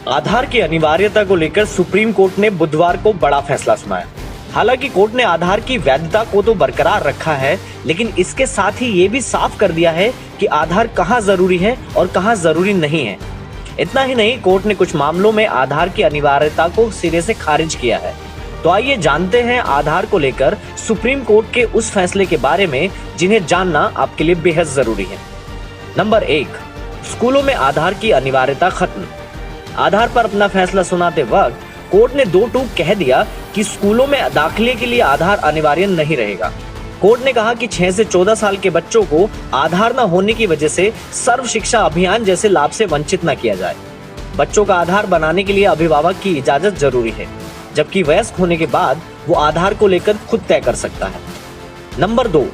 आधार की अनिवार्यता को लेकर सुप्रीम कोर्ट ने बुधवार को बड़ा फैसला सुनाया। हालांकि कोर्ट ने आधार की वैधता को तो बरकरार रखा है, लेकिन इसके साथ ही ये भी साफ कर दिया है कि आधार कहां जरूरी है और कहां जरूरी नहीं है। इतना ही नहीं, कोर्ट ने कुछ मामलों में आधार की अनिवार्यता को सिरे से खारिज किया है। तो आइए जानते हैं आधार को लेकर सुप्रीम कोर्ट के उस फैसले के बारे में जिन्हें जानना आपके लिए बेहद जरूरी है। नंबर 1, स्कूलों में आधार की अनिवार्यता खत्म। आधार पर अपना फैसला सुनाते वक्त कोर्ट ने दो टूक कह दिया कि स्कूलों में दाखिले के लिए आधार अनिवार्य नहीं रहेगा। कोर्ट ने कहा कि 6 से 14 साल के बच्चों को आधार न होने की वजह से सर्व शिक्षा अभियान जैसे लाभ से वंचित न किया जाए। बच्चों का आधार बनाने के लिए अभिभावक की इजाजत जरूरी है, जबकि वयस्क होने के बाद वो आधार को लेकर खुद तय कर सकता है। नंबर 2,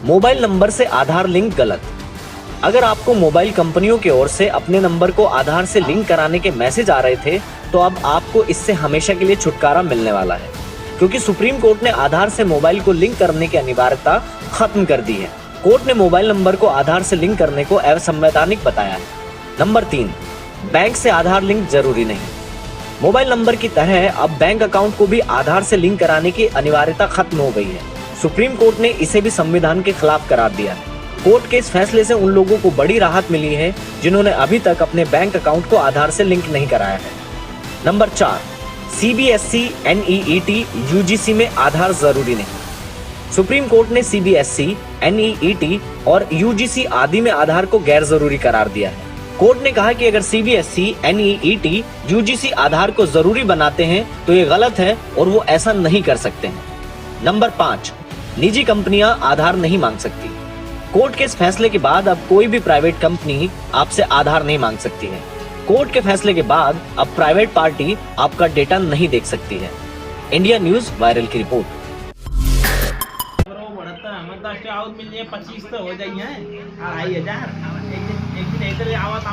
मोबाइल नंबर से आधार लिंक गलत। अगर आपको मोबाइल कंपनियों की ओर से अपने नंबर को आधार से लिंक कराने के मैसेज आ रहे थे, तो अब आपको इससे हमेशा के लिए छुटकारा मिलने वाला है, क्योंकि सुप्रीम कोर्ट ने आधार से मोबाइल को लिंक करने की अनिवार्यता खत्म कर दी है। कोर्ट ने मोबाइल नंबर को आधार से लिंक करने को असंवैधानिक बताया है। नंबर 3, बैंक से आधार लिंक जरूरी नहीं। मोबाइल नंबर की तरह अब बैंक अकाउंट को भी आधार से लिंक कराने की अनिवार्यता खत्म हो गई है। सुप्रीम कोर्ट ने इसे भी संविधान के खिलाफ करार दिया है। कोर्ट के इस फैसले से उन लोगों को बड़ी राहत मिली है जिन्होंने अभी तक अपने बैंक अकाउंट को आधार से लिंक नहीं कराया है। नंबर 4, CBSE, NEET, UGC में आधार जरूरी नहीं। सुप्रीम कोर्ट ने CBSE, NEET और UGC आदि में आधार को गैर जरूरी करार दिया है। कोर्ट ने कहा कि अगर CBSE, NEET, UGC आधार को जरूरी बनाते हैं तो ये गलत है और वो ऐसा नहीं कर सकते हैं। नंबर 5, निजी कंपनियां आधार नहीं मांग सकती। कोर्ट के इस फैसले के बाद अब कोई भी प्राइवेट कंपनी आपसे आधार नहीं मांग सकती है। कोर्ट के फैसले के बाद अब प्राइवेट पार्टी आपका डेटा नहीं देख सकती है। इंडिया न्यूज वायरल की रिपोर्ट। 25 तो हो जाइए 2500 एक दिन आवत